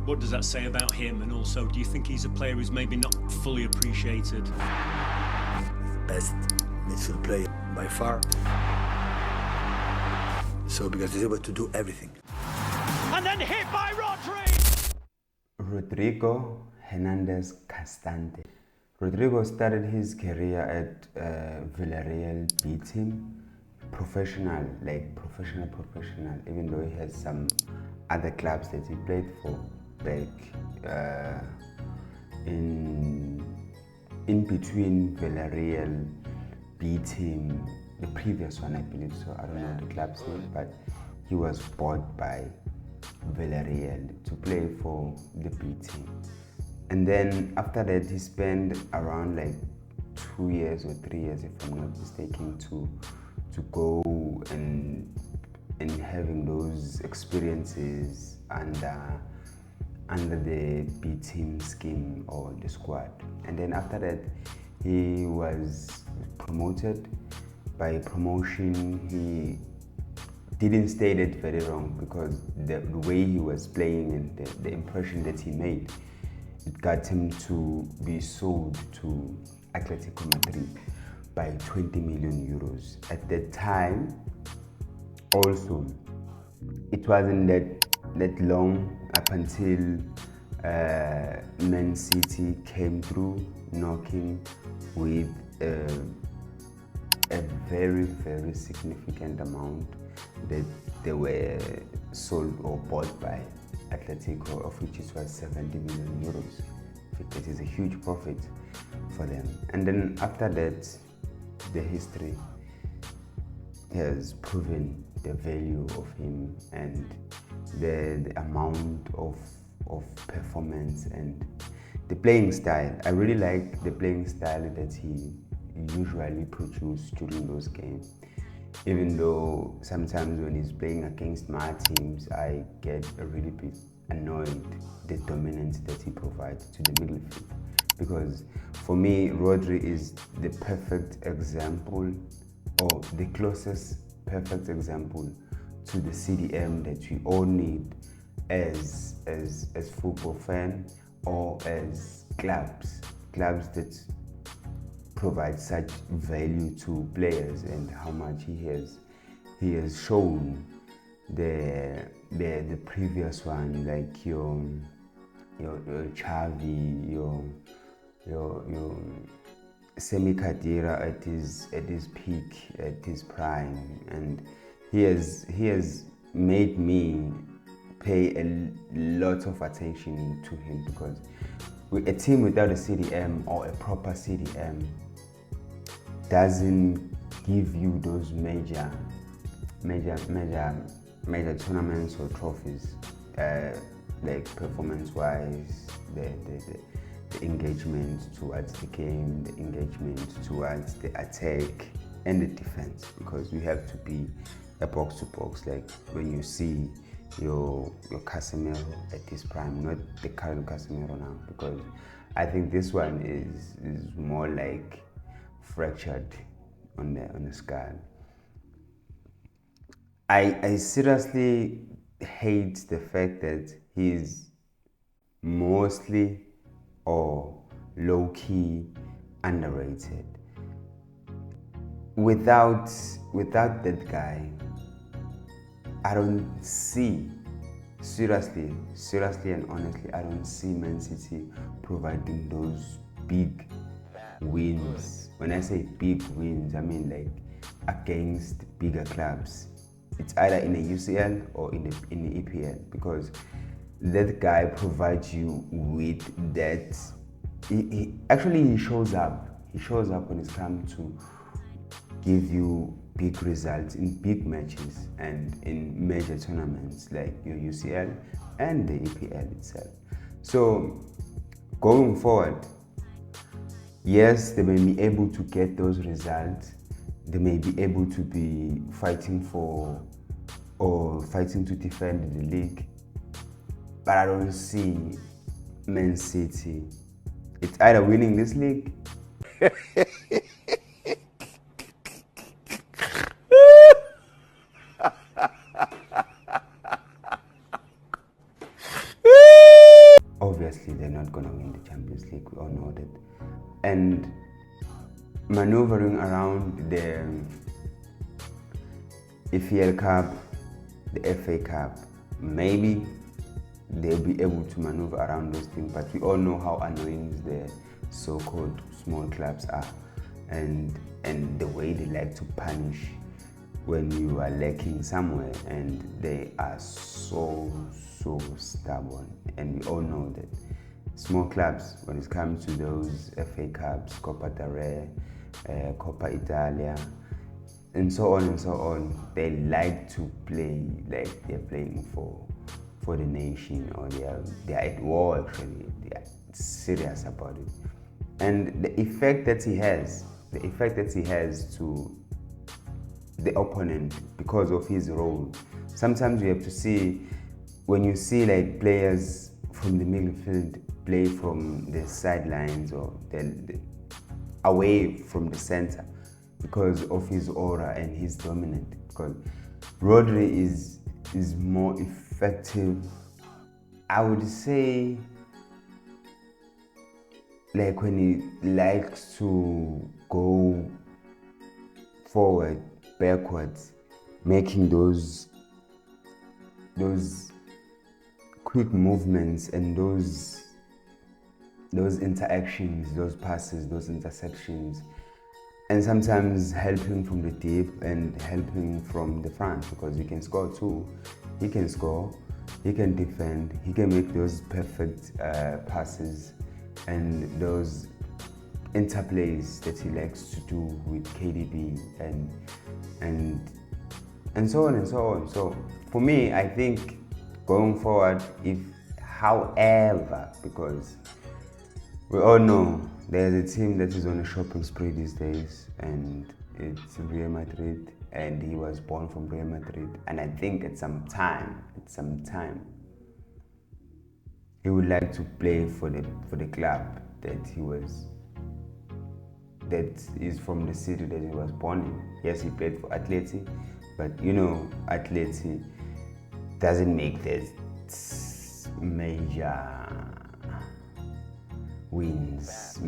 What does that say about him? And also, do you think he's a player who's maybe not fully appreciated? Best midfield player by far. So because he's able to do everything. And then hit by Rodri! Rodrigo Hernandez Castante. Rodrigo started his career at Villarreal B team, professional, even though he has some other clubs that he played for back in between Villarreal B team, the previous one I believe, so I don't know the club's name, but he was bought by Villarreal to play for the B team. And then after that he spent around like 2 years or 3 years, if I'm not mistaken, to go and having those experiences under the B team scheme or the squad. And then after that he was promoted. By promotion he didn't stay that very long because the way he was playing and the impression that he made, it got him to be sold to Atletico Madrid by 20 million euros. At that time, also, it wasn't that long up until MANCITY came through knocking with a very, very significant amount that they were sold or bought by Atletico, of which it was 70 million euros. That is a huge profit for them. And then after that, the history has proven the value of him and the amount of performance and the playing style. I really like the playing style that he usually produces during those games. Even though sometimes when he's playing against my teams, I get a really bit annoyed the dominance that he provides to the middle field. Because for me, Rodri is the perfect example, or the closest perfect example to the CDM that we all need as football fans or as clubs that provide such value to players, and how much he has shown the previous one, like your Xavi, your Semi Khedira at his peak, at his prime, and he has made me pay a lot of attention to him, because with a team without a CDM or a proper CDM doesn't give you those major tournaments or trophies, like performance-wise, the engagement towards the game, the engagement towards the attack and the defense, because you have to be a box-to-box, like when you see your Casemiro at his prime, not the current Casemiro now, because I think this one is more like fractured on the skull. I seriously hate the fact that he's mostly or low-key underrated. Without that guy, I don't see, seriously and honestly, I don't see MANCITY providing those big wins. When I say big wins, I mean like against bigger clubs. It's either in the UCL or in the EPL, because that guy provides you with that. He actually shows up. He shows up when it's come to give you big results in big matches and in major tournaments like your UCL and the EPL itself. So going forward, yes, they may be able to get those results. They may be able to be fighting for or fighting to defend the league, but I don't see MANCITY. It's either winning this league obviously they're not going to win the Champions League. We all know that. And maneuvering around the EFL Cup, the FA Cup, maybe they'll be able to maneuver around those things, but we all know how annoying the so-called small clubs are, and the way they like to punish when you are lacking somewhere, and they are so stubborn. And we all know that small clubs, when it comes to those FA Cups, Coppa del Rey, Coppa Italia, and so on, they like to play like they're playing for the nation, or they are at war. Actually, they are serious about it. And the effect that he has to the opponent because of his role. Sometimes you have to see, when you see like players from the midfield play from the sidelines or away from the center, because of his aura and his dominant. Because Rodri is more effective, I would say, like when he likes to go forward, backwards, making those quick movements and those interactions, those passes, those interceptions, and sometimes helping from the deep and helping from the front, because he can score too. He can score, he can defend, he can make those perfect passes and those interplays that he likes to do with KDB and so on and so on. So for me, I think going forward, however, because we all know there's a team that is on a shopping spree these days, and it's Real Madrid, and he was born from Real Madrid. And I think at some time, he would like to play for the club that is from the city that he was born in. Yes, he played for Atleti, but you know, Atleti doesn't make this major wins,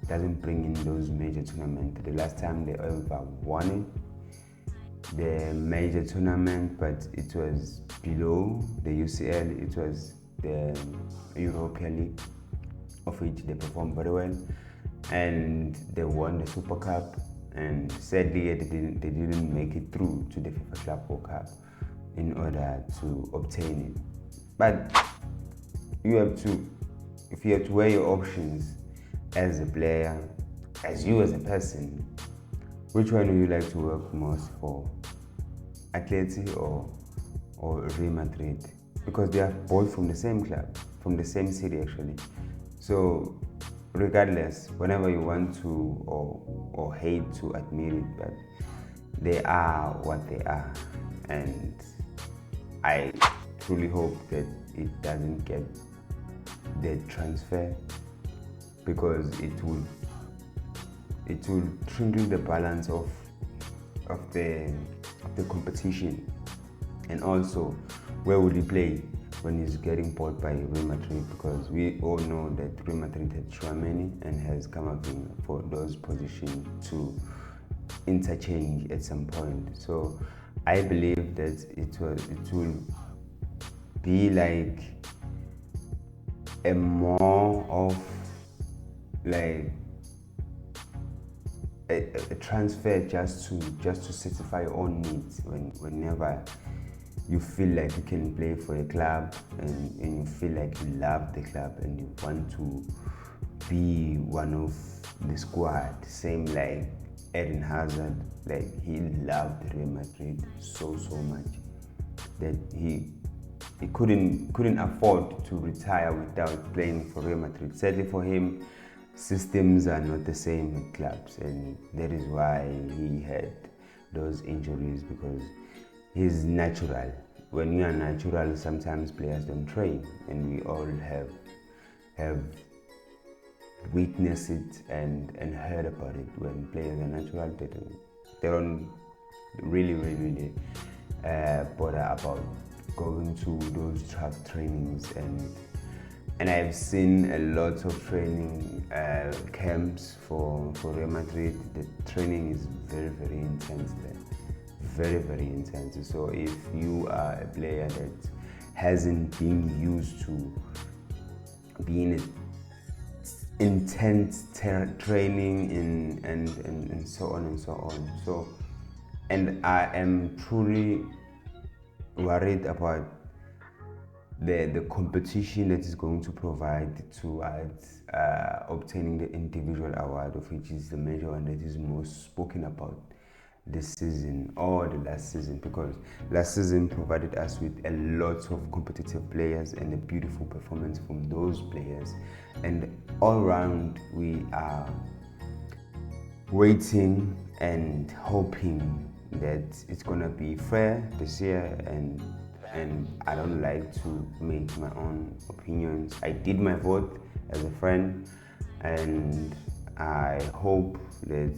doesn't bring in those major tournaments. The last time they ever won it, the major tournament, but it was below the UCL, it was the European League, of which they performed very well, and they won the Super Cup, and sadly they didn't make it through to the FIFA Club World Cup in order to obtain it. But if you have to weigh your options as a player, as you as a person, which one would you like to work most for? Atleti or Real Madrid? Because they are both from the same club, from the same city actually. So regardless, whenever you want to or hate to admit it, but they are what they are, and I truly hope that it doesn't get the transfer, because it will trickle the balance of the competition. And also, where would he play when he's getting bought by Real Madrid? Because we all know that Real Madrid had Tchouaméni and has come up for those positions to interchange at some point. So I believe that it will be like a more of like a transfer just to satisfy your own needs whenever you feel like you can play for a club and you feel like you love the club and you want to be one of the squad. Same like Eden Hazard, like he loved Real Madrid so much that he couldn't afford to retire without playing for Real Madrid. Sadly for him, systems are not the same with clubs, and that is why he had those injuries, because he's natural. When you are natural, sometimes players don't train, and we all have witnessed it and heard about it. When players are natural, they don't really bother about going to those track trainings And I've seen a lot of training camps for Real Madrid. The training is very, very intense there. Very, very intense. So if you are a player that hasn't been used to being intense training and so on and so on. So, and I am truly worried about the competition that is going to provide towards obtaining the individual award, of which is the major one that is most spoken about this season or the last season, because last season provided us with a lot of competitive players and a beautiful performance from those players, and all round we are waiting and hoping that it's gonna be fair this year, and I don't like to make my own opinions. I did my vote as a friend, and I hope that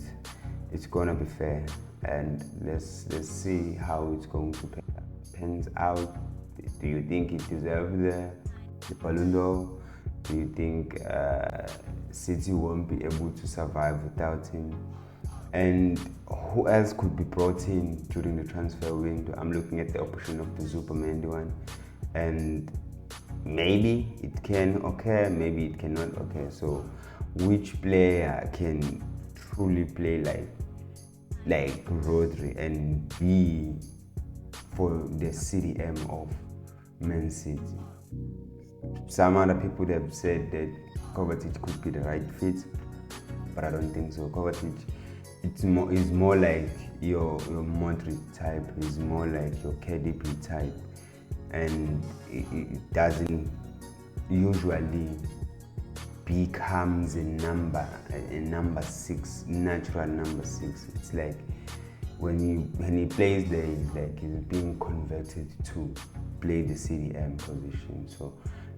it's gonna be fair, and let's see how it's going to pan out. Do you think it deserves the Ballon d'Or? Do you think City won't be able to survive without him? And who else could be brought in during the transfer window? I'm looking at the option of the Zupermendi one, and maybe it can occur, maybe it cannot occur. So which player can truly play like Rodri and be for the C.M.F of MANCITY? Some other people have said that Kovacic could be the right fit, but I don't think so. Kovacic is more like your Modric type, is more like your KDB type, and it doesn't usually becomes a number 6, natural number 6. It's like when he plays there, he's being converted to play the CDM position. So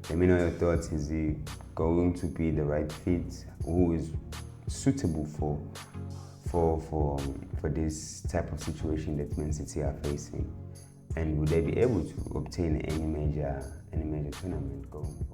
let me know your thoughts. Is he going to be the right fit? Who is suitable for this type of situation that MANCITY are facing? And would they be able to obtain any major tournament going forward?